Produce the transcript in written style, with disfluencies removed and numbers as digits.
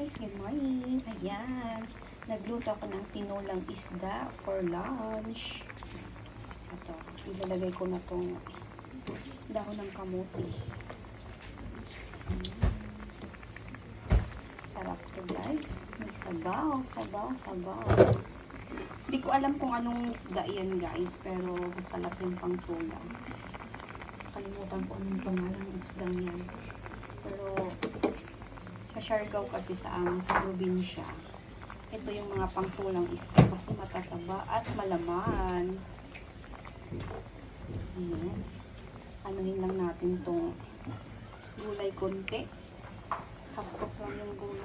guys! Good morning! Ayan! Nagluto ako ng tinulang isda for lunch. Ito, ilalagay ko na itong dahon ng kamuti. Sarap to guys. May sabaw, sabaw, sabaw. Hindi ko alam kung anong isda yan guys, pero masarap yung pangtulang. Kalimutan ko anong pangalan ng isda yan. Pero sa Siargao kasi sa probinsya, ito yung mga pangtulang isda kasi matataba at malaman. Ayan. Anuhin lang natin tong gulay konti. Half cook lang yung gulay.